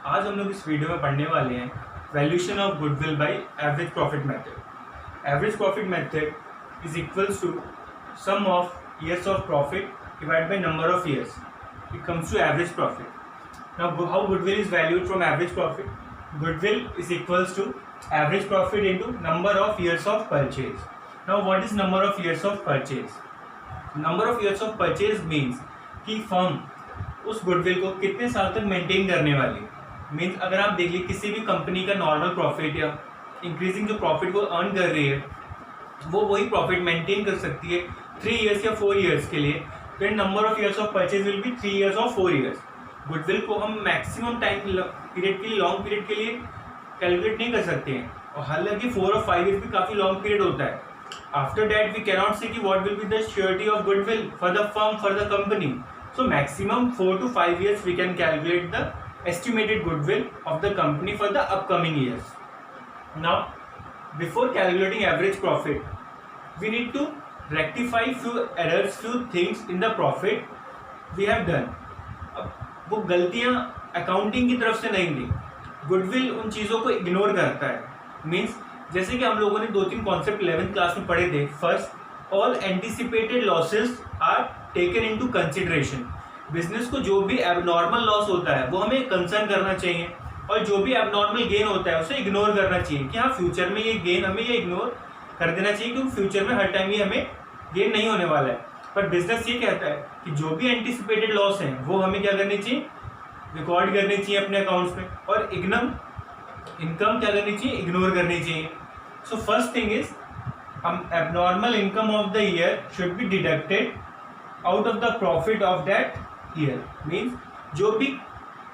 आज हम लोग इस वीडियो में पढ़ने वाले हैं valuation of goodwill by average profit method. Average profit method is equals to sum of years of profit divide by number of years. It comes to average profit. Now how goodwill is valued from average profit? Goodwill is equals to average profit into number of years of purchase. Now what is number of years of purchase? Number of years of purchase means कि firm उस goodwill को कितने साल तक maintain करने वाली है। Means अगर आप देख लीजिए किसी भी कंपनी का नॉर्मल प्रॉफिट या इंक्रीजिंग जो प्रॉफिट को अर्न कर रही है वो वही प्रॉफिट मेंटेन कर सकती है 3 ईयर्स या 4 ईयर्स के लिए, तो number of years of purchase will be 3 years और 4 ईयर्स। गुडविल को हम मैक्सिमम टाइम पीरियड के लिए, लॉन्ग पीरियड के लिए कैलकुलेट नहीं कर सकते हैं, और हालांकि 4 और 5 ईयर्स भी काफ़ी लॉन्ग पीरियड होता है। After that we cannot say कि what will be the surety of goodwill for the firm, for the company. So maximum 4 to 5 years we can calculate the estimated goodwill of the company for the upcoming years. Now, before calculating average profit, we need to rectify few errors, few things in the profit we have done. अब वो गलतियाँ accounting की तरफ से नहीं थी, goodwill उन चीज़ों को इग्नोर करता है। मीन्स जैसे कि हम लोगों ने 2-3 कॉन्सेप्ट 11th क्लास में पढ़े थे। First, all anticipated losses are taken into consideration. Business को जो भी एबनॉर्मल लॉस होता है वो हमें कंसर्न करना चाहिए, और जो भी एबनॉर्मल गेन होता है उसे इग्नोर करना चाहिए कि हाँ फ्यूचर में ये गेन हमें ये इग्नोर कर देना चाहिए, क्योंकि फ्यूचर में हर टाइम ये हमें गेन नहीं होने वाला है। पर बिजनेस ये कहता है कि जो भी एंटिसिपेटेड लॉस है वो हमें क्या करनी चाहिए, रिकॉर्ड करनी चाहिए अपने अकाउंट्स में, और इनकम क्या करनी चाहिए, इग्नोर करनी चाहिए। So first thing is abnormal income of the year should be deducted out of the profit of that year. Means जो भी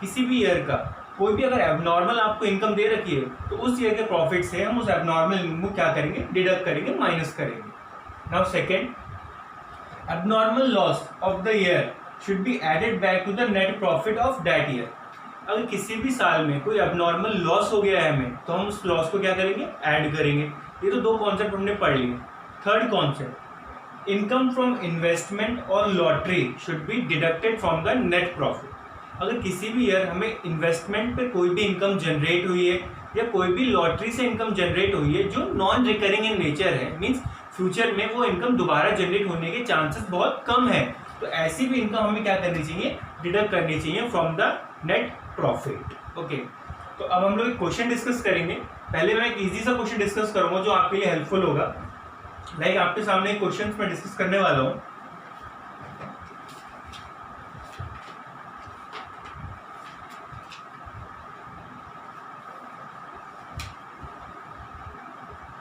किसी भी ईयर का कोई भी अगर एबनॉर्मल आपको इनकम दे रखी है तो उस ईयर के प्रॉफिट से हम उस एबनॉर्मल इनकम को क्या करेंगे, डिडक्ट करेंगे, माइनस करेंगे। Now second, abnormal loss of the year should be added back to the net profit of that year. अगर किसी भी साल में कोई एबनॉर्मल लॉस हो गया है हमें, तो हम उस लॉस को क्या करेंगे, ऐड करेंगे। ये तो 2 कॉन्सेप्ट हमने पढ़ लिए। Third concept, income from investment और lottery should be deducted from the net profit. अगर किसी भी ईयर हमें इन्वेस्टमेंट पे कोई भी इनकम जनरेट हुई है या कोई भी लॉटरी से इनकम जनरेट हुई है जो नॉन रिकरिंग इन नेचर है, मीन्स फ्यूचर में वो इनकम दोबारा जनरेट होने के चांसेस बहुत कम है, तो ऐसी भी इनकम हमें क्या करनी चाहिए, डिडक्ट करनी चाहिए from the net profit. Okay, तो अब हम लोग एक क्वेश्चन डिस्कस करेंगे। पहले मैं एक इजी सा क्वेश्चन डिस्कस करूंगा जो आपके लिए हेल्पफुल होगा। लाइक आपके सामने एक क्वेश्चन मैं डिस्कस करने वाला हूं।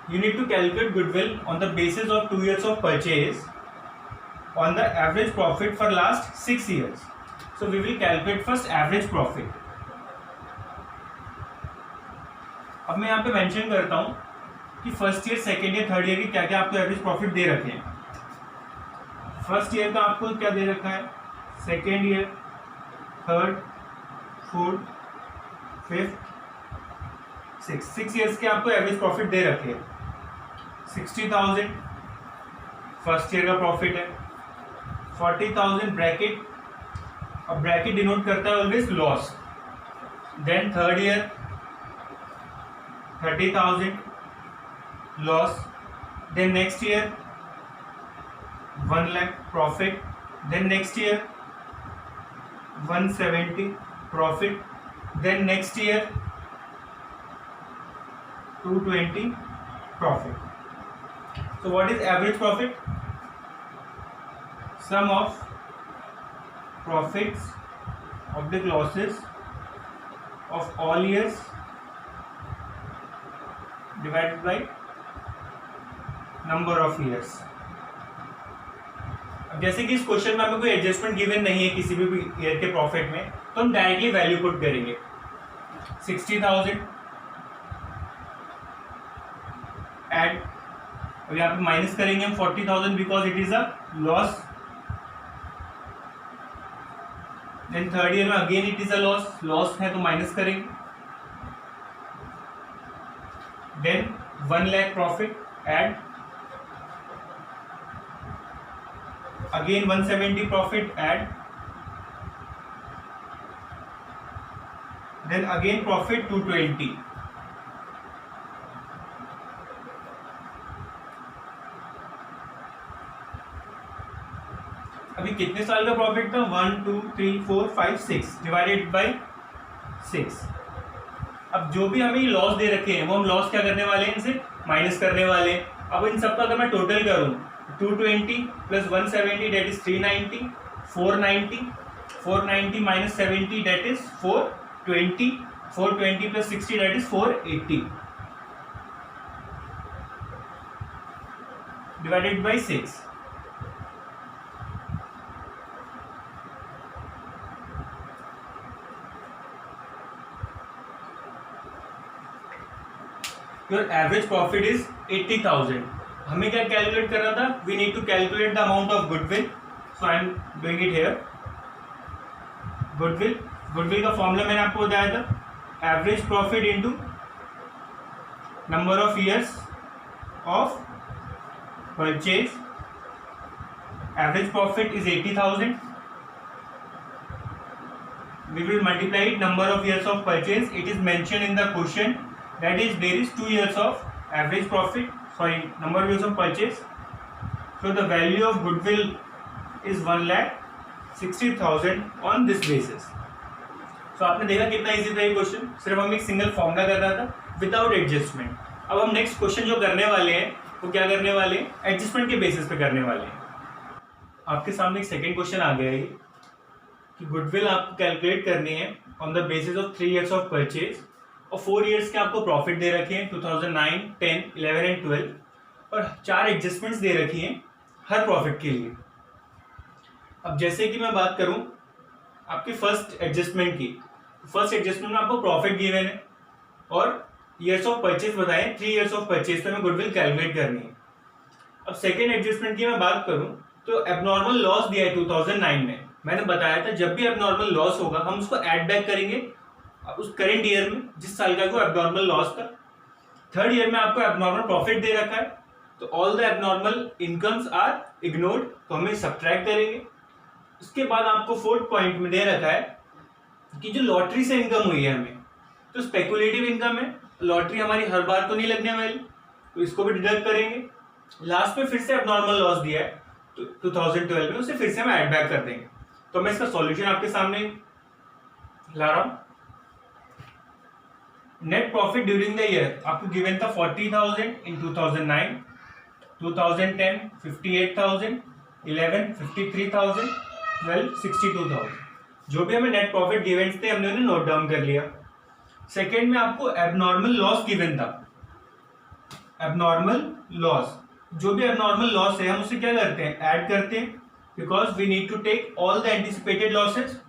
You need to calculate goodwill on the basis of 2 years of purchase on the average profit for last 6 years. So we will calculate first average profit. अब मैं यहाँ पे मेंशन करता हूँ कि first year, second year, third year की क्या क्या आपको एवरेज प्रॉफिट दे रखे हैं। फर्स्ट ईयर का आपको क्या दे रखा है, second year, third, fourth, fifth, 6 years के आपको एवरेज प्रॉफिट दे रखे हैं। 60,000 फर्स्ट ईयर का प्रॉफिट है, 40,000 ब्रैकेट, अब ब्रैकेट डिनोट करता है always loss. Then third year 30,000 loss, then next year 1 lakh profit, then next year 170 profit, then next year 220 profit. So what is average profit? Sum of profits of the losses of all years divided by number of years. अब जैसे कि इस question में हमें कोई adjustment given नहीं है किसी भी ईयर के प्रॉफिट में, तो हम डायरेक्टली वैल्यू पुट करेंगे। 60,000 एड, अब यहाँ पे माइनस करेंगे हम 40,000 because it is a loss. Then third year में again it is a loss है तो माइनस करेंगे। Then 1 lakh profit, add, again 170 profit, add, then again profit 220, अभी कितने साल का प्रॉफिट था, 1 2 3 4 5 6 डिवाइडेड बाई 6। अब जो भी हमें लॉस दे रखे हैं वो हम लॉस क्या करने वाले हैं, इनसे माइनस करने वाले हैं। अब इन सबका अगर मैं टोटल करूं 220 plus 170 that is 390, 490 minus 70 that is 420, 420 plus 60 that is 480 divided by 6। Your average profit is 80,000। हमें क्या कैलकुलेट करना था, we need to calculate the amount of goodwill, so I am doing it here. Goodwill का formula मैंने आपको बताया था, average profit into number of years of purchase. Average profit is 80,000, we will multiply it number of years of purchase. It is mentioned in the question, that is there is 2 years of average profit, sorry, number of years of purchase. So the value of goodwill is 1,60,000 on this basis. So आपने देखा कितना easy था ये question, सिर्फ हम एक single formula कर रहा था विदाउट एडजस्टमेंट। अब हम नेक्स्ट क्वेश्चन जो करने वाले हैं वो क्या करने वाले हैं, एडजस्टमेंट के बेसिस पे करने वाले हैं। आपके सामने एक सेकेंड क्वेश्चन आ गया है कि गुडविल आपको कैलकुलेट करनी है on the basis of 3 years of purchase और 4 years के आपको प्रॉफिट दे रखे हैं 2009, 10, 11 एंड 12 और 4 एडजस्टमेंट्स दे रखी हैं हर प्रॉफिट के लिए। अब जैसे कि मैं बात करूं आपकी फर्स्ट एडजस्टमेंट की, फर्स्ट एडजस्टमेंट में आपको प्रॉफिट गिवन है और ईयर्स ऑफ परचेज बताएं, 3 years ऑफ परचेज पे हमें गुडविल कैलकुलेट करनी है। अब सेकेंड एडजस्टमेंट की मैं बात करूं तो एबनॉर्मल लॉस दिया है 2009 में। मैंने बताया था जब भी एबनॉर्मल लॉस होगा हम उसको ऐड बैक करेंगे उस करेंट ईयर में जिस साल का जो एबनॉर्मल लॉस था। थर्ड ईयर में आपको एबनॉर्मल प्रॉफिट दे रखा है तो all the abnormal incomes are ignored, तो हमें सब्ट्रैक्ट करेंगे। उसके बाद आपको फोर्थ पॉइंट में दे रखा है कि जो लॉटरी से इनकम हुई है हमें, तो स्पेकुलेटिव इनकम है, लॉटरी हमारी हर बार तो नहीं लगने वाली, तो इसको भी डिडक्ट करेंगे। लास्ट में फिर से एबनॉर्मल लॉस दिया है तो 2012 में, उसे फिर से हम ऐड बैक कर देंगे। तो मैं इसका सॉल्यूशन आपके सामने ला रहा हूं। Net profit during the year आपको गिवन था 40,000 इन 2009, 2010 58,000, 11 53,000, 12 62,000। जो भी हमें नेट प्रॉफिट गिवन थे हमने उन्हें नोट डाउन कर लिया। सेकेंड में आपको एबनॉर्मल लॉस गिवन था, एबनॉर्मल लॉस, जो भी एबनॉर्मल लॉस है हम उसे क्या करते हैं, ऐड करते हैं, because we need to take all the anticipated losses.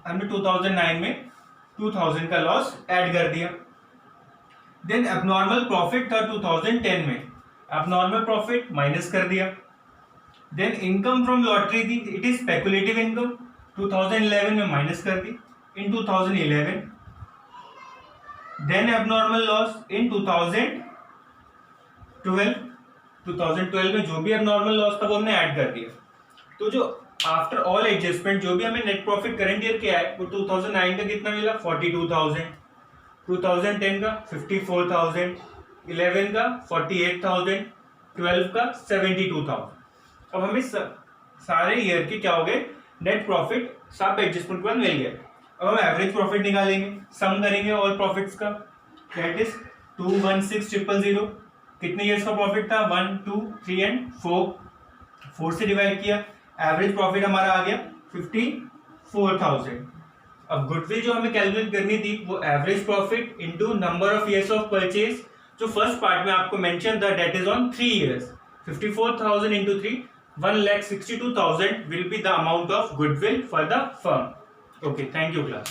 हमने 2009 में 2000 का लॉस ऐड कर दिया। देन एबनॉर्मल प्रॉफिट था 2010 में, एबनॉर्मल प्रॉफिट माइनस कर दिया। देन इनकम फ्रॉम लॉटरी थी, इट इज स्पेकुलेटिव इनकम, 2011 में माइनस कर दी इन 2011। देन एबनॉर्मल लॉस इन 2012 में जो भी एबनॉर्मल लॉस था वो हमने ऐड कर दिया। तो जो आफ्टर ऑल एडजस्टमेंट जो भी हमें नेट प्रॉफिट करंट ईयर क्या है वो 2009 का कितना मिला 42,000, 2010 का 54,000, 11 का 48,000, 12 का 72,000। अब हमें सारे ईयर के क्या हो गए नेट प्रॉफिट सब एडजस्टमेंट के बाद मिल गया। अब हम एवरेज प्रॉफिट निकालेंगे, सम करेंगे ऑल प्रॉफिट्स का, दैट इज 216,000। कितने ईयर्स का प्रॉफिट था 1 2 3 एंड 4 से डिवाइड किया, एवरेज प्रॉफिट हमारा आ गया 54,000। अब गुडविल जो हमें कैलकुलेट करनी थी वो average profit into number of years of purchase, जो फर्स्ट पार्ट में आपको मेंशन था that is on 3 years, 54,000 into 3, 1,62,000 will be the amount of goodwill for the firm. Okay, thank you class.